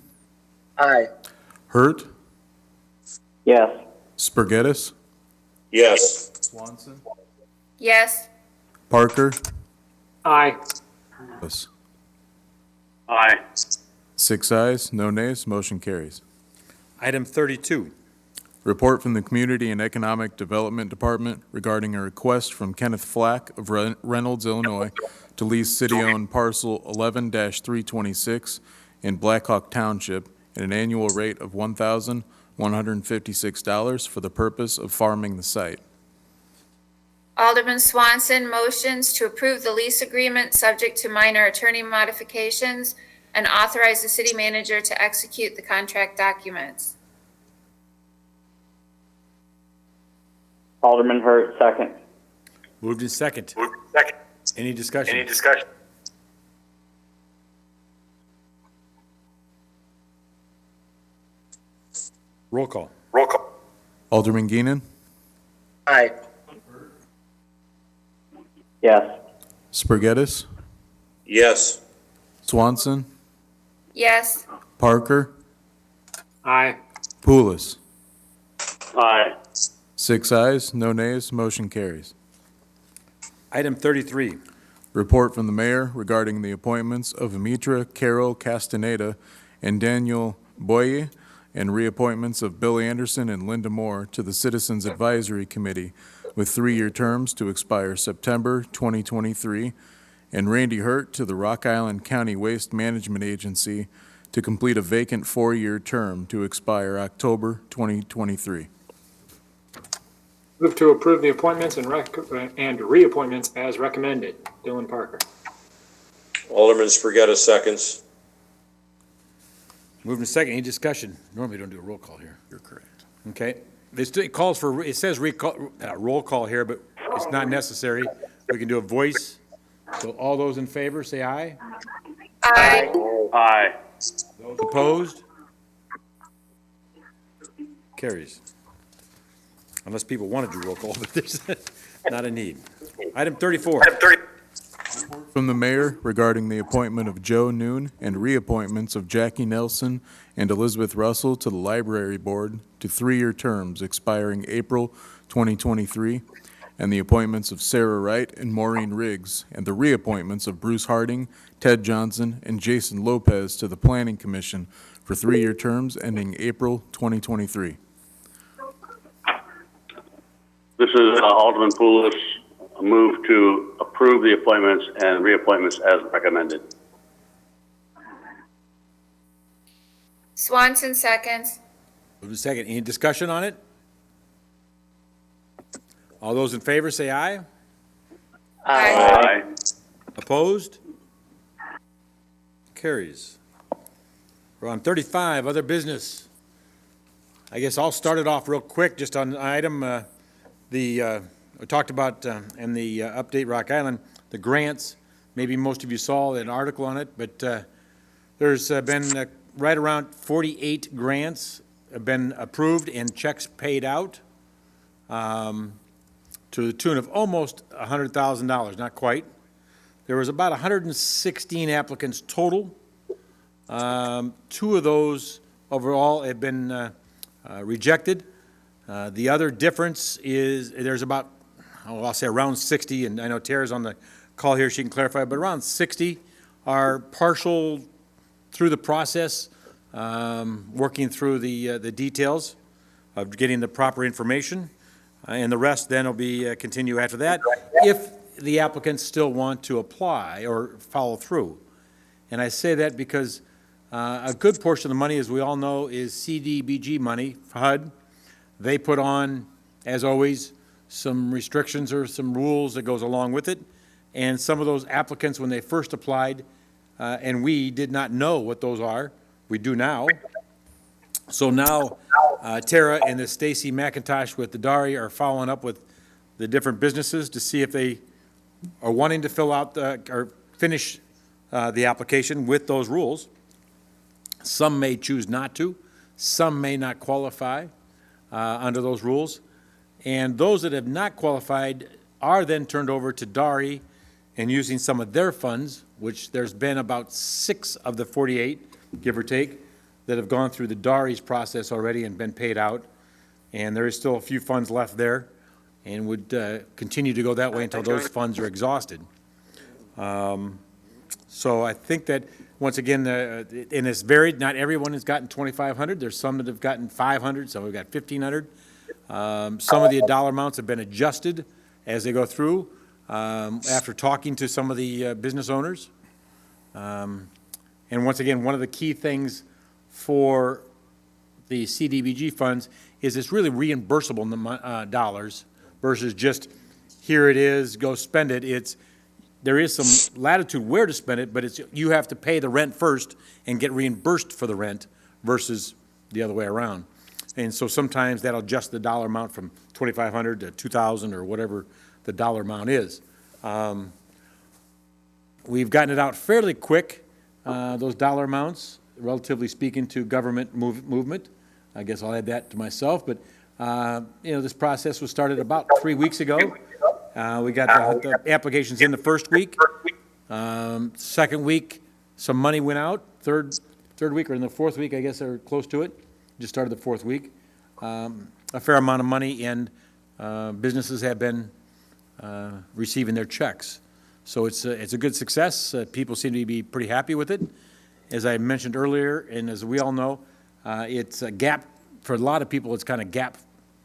Aye. Hurt. Yes. Spargettis. Yes. Swanson. Yes. Parker. Aye. Poulos. Aye. 6 ayes, no nays, motion carries. Item 32. Report from the Community and Economic Development Department regarding a request from Kenneth Flack of Reynolds, Illinois, to lease city-owned parcel 11-326 in Blackhawk Township at an annual rate of $1,156 for the purpose of farming the site. Alderman Swanson motions to approve the lease agreement subject to minor attorney modifications and authorize the city manager to execute the contract documents. Alderman Hurt, second. Moved in second. Any discussion? Roll call. Alderman Geenan, Aye. Yes. Spargettis, Yes. Swanson, Yes. Parker, Aye. Poulos. Aye. 6 ayes, no nays, motion carries. Item 33. Report from the mayor regarding the appointments of Mitra Carol Castaneda and Daniel Boye, and reappointments of Bill Anderson and Linda Moore to the Citizens Advisory Committee with 3-year terms to expire September 2023, and Randy Hurt to the Rock Island County Waste Management Agency to complete a vacant 4-year term to expire October 2023. Move to approve the appointments and reappointments as recommended. Dylan Parker. Alderman Spaghettis seconds. Moved in second. Any discussion? Normally we don't do a roll call here. You're correct. Okay. It calls for, it says roll call here, but it's not necessary. We can do a voice. So all those in favor, say aye. Aye. Aye. Those opposed? Carries. Unless people want to do roll call, but there's not a need. Item 34. From the mayor regarding the appointment of Joe Noon and reappointments of Jackie Nelson and Elizabeth Russell to the Library Board to 3-year terms expiring April 2023, and the appointments of Sarah Wright and Maureen Riggs, and the reappointments of Bruce Harding, Ted Johnson, and Jason Lopez to the Planning Commission for 3-year terms ending April 2023. This is Alderman Poulos. Move to approve the appointments and reappointments as recommended. Swanson seconds. Moved in second. Any discussion on it? All those in favor, say aye. Aye. Opposed? Carries. We're on 35, other business. I guess I'll start it off real quick, just on item, we talked about in the update Rock Island, the grants. Maybe most of you saw an article on it, but there's been right around 48 grants have been approved and checks paid out to the tune of almost $100,000, not quite. There was about 116 applicants total. 2 of those overall have been rejected. The other difference is there's about, I'll say around 60, and I know Tara's on the call here, she can clarify, but around 60 are partial through the process, working through the details of getting the proper information, and the rest then will be continue after that, if the applicants still want to apply or follow through. And I say that because a good portion of the money, as we all know, is CDBG money, HUD. They put on, as always, some restrictions or some rules that goes along with it. And some of those applicants, when they first applied, and we did not know what those are, we do now. So now Tara and the Stacy McIntosh with the Dari are following up with the different businesses to see if they are wanting to fill out or finish the application with those rules. Some may choose not to. Some may not qualify under those rules. And those that have not qualified are then turned over to Dari and using some of their funds, which there's been about 6 of the 48, give or take, that have gone through the Dari's process already and been paid out. And there is still a few funds left there and would continue to go that way until those funds are exhausted. So I think that, once again, and it's varied, not everyone has gotten 2,500. There's some that have gotten 500, some have got 1,500. Some of the dollar amounts have been adjusted as they go through, after talking to some of the business owners. And once again, one of the key things for the CDBG funds is it's really reimbursable dollars versus just, here it is, go spend it. There is some latitude where to spend it, but you have to pay the rent first and get reimbursed for the rent versus the other way around. And so sometimes that'll adjust the dollar amount from 2,500 to 2,000 or whatever the dollar amount is. We've gotten it out fairly quick, those dollar amounts, relatively speaking to government movement. I guess I'll add that to myself, but, this process was started about 3 weeks ago. We got the applications in the first week. Second week, some money went out. Third week, or in the fourth week, I guess, or close to it. Just started the fourth week. A fair amount of money, and businesses have been receiving their checks. So it's a good success. People seem to be pretty happy with it. As I mentioned earlier, and as we all know, it's a gap, for a lot of people, it's kind of gap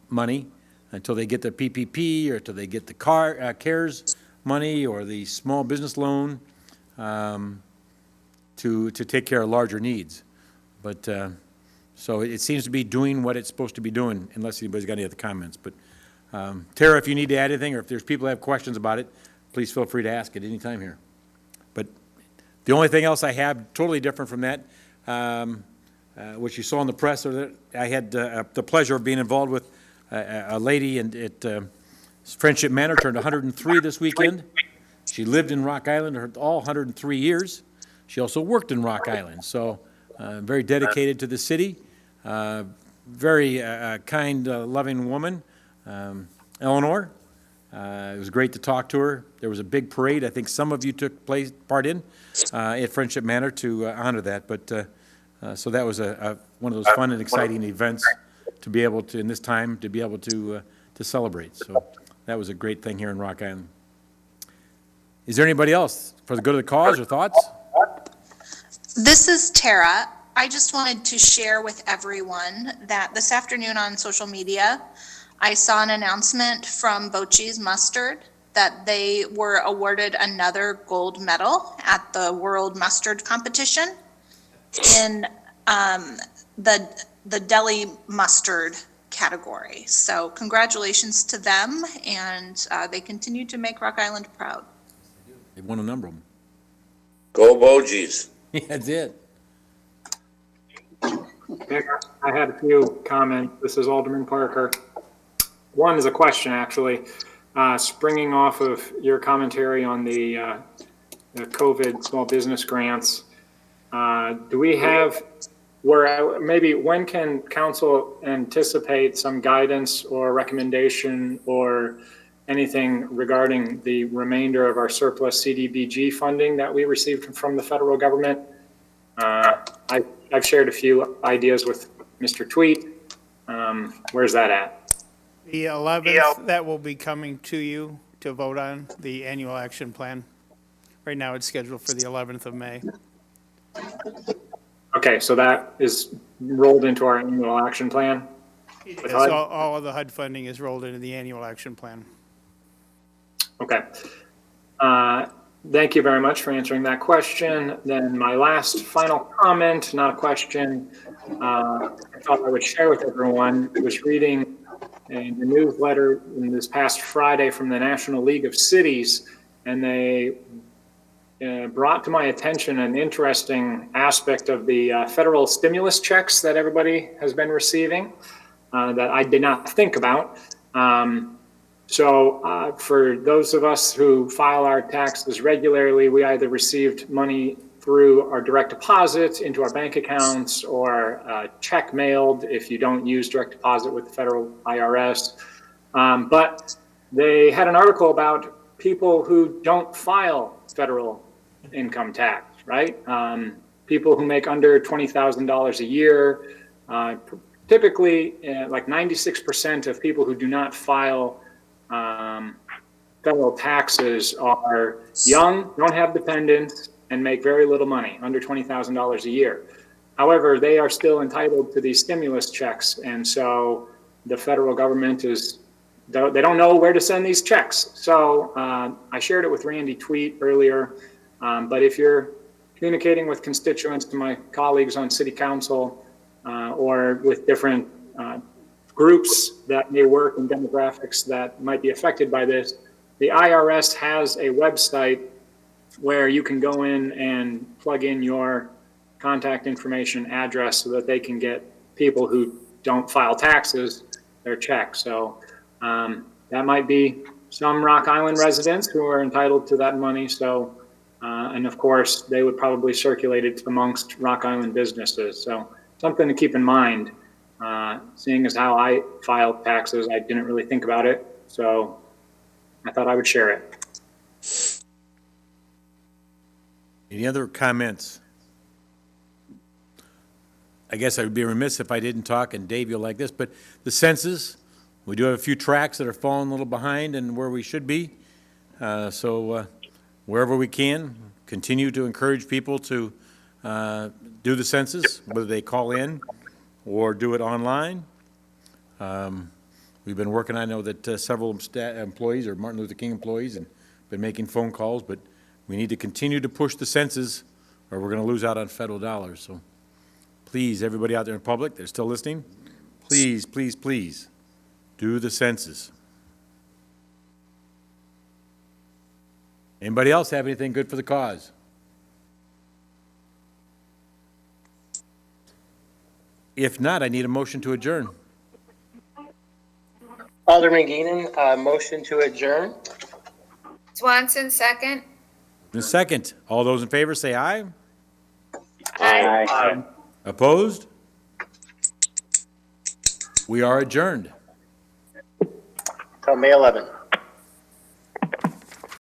money until they get the PPP or until they get the CARES money or the small business loan to take care of larger needs. But so it seems to be doing what it's supposed to be doing, unless anybody's got any other comments. But Tara, if you need to add anything, or if there's people that have questions about it, please feel free to ask at any time here. But the only thing else I have totally different from that, which you saw in the press, I had the pleasure of being involved with a lady at Friendship Manor, turned 103 this weekend. She lived in Rock Island all 103 years. She also worked in Rock Island, so very dedicated to the city, very kind, loving woman. Eleanor, it was great to talk to her. There was a big parade. I think some of you took part in at Friendship Manor to honor that. But so that was one of those fun and exciting events to be able to, in this time, to be able to celebrate. So that was a great thing here in Rock Island. Is there anybody else for the good of the cause or thoughts? This is Tara. I just wanted to share with everyone that this afternoon on social media, I saw an announcement from Bochi's Mustard that they were awarded another gold medal at the World Mustard Competition in the deli mustard category. So congratulations to them, and they continue to make Rock Island proud. They won a number of them. Go Bogies. That's it. I had a few comments. This is Alderman Parker. One is a question, actually, springing off of your commentary on the COVID small business grants. Do we have, when can council anticipate some guidance or recommendation or anything regarding the remainder of our surplus CDBG funding that we received from the federal government? I've shared a few ideas with Mr. Tweet. Where's that at? The 11th, that will be coming to you to vote on, the annual action plan. Right now, it's scheduled for the 11th of May. Okay, so that is rolled into our annual action plan? Yes, all of the HUD funding is rolled into the annual action plan. Okay. Thank you very much for answering that question. Then my last final comment, not a question, I thought I would share with everyone. I was reading in the newsletter in this past Friday from the National League of Cities, and they brought to my attention an interesting aspect of the federal stimulus checks that everybody has been receiving that I did not think about. So for those of us who file our taxes regularly, we either received money through our direct deposit into our bank accounts or check mailed if you don't use direct deposit with the federal IRS. But they had an article about people who don't file federal income tax, right? People who make under $20,000 a year. Typically, like 96% of people who do not file federal taxes are young, don't have dependents, and make very little money, under $20,000 a year. However, they are still entitled to these stimulus checks, and so the federal government they don't know where to send these checks. So I shared it with Randy Tweet earlier, but if you're communicating with constituents, to my colleagues on city council, or with different groups that may work in demographics that might be affected by this, the IRS has a website where you can go in and plug in your contact information, address, so that they can get people who don't file taxes their checks. So that might be some Rock Island residents who are entitled to that money. So, and of course, they would probably circulate it amongst Rock Island businesses. So something to keep in mind. Seeing as how I filed taxes, I didn't really think about it. So I thought I would share it. Any other comments? I guess I would be remiss if I didn't talk, and Dave, you'll like this, but the census, we do have a few tracks that are falling a little behind and where we should be. So wherever we can, continue to encourage people to do the census, whether they call in or do it online. We've been working, I know that several employees or Martin Luther King employees and been making phone calls, but we need to continue to push the census or we're going to lose out on federal dollars. So please, everybody out there in public that's still listening, please, please, please do the census. Anybody else have anything good for the cause? If not, I need a motion to adjourn. Alderman Geenan, motion to adjourn. Swanson, second. In a second, all those in favor say aye. Aye. Opposed? We are adjourned. Till May 11th.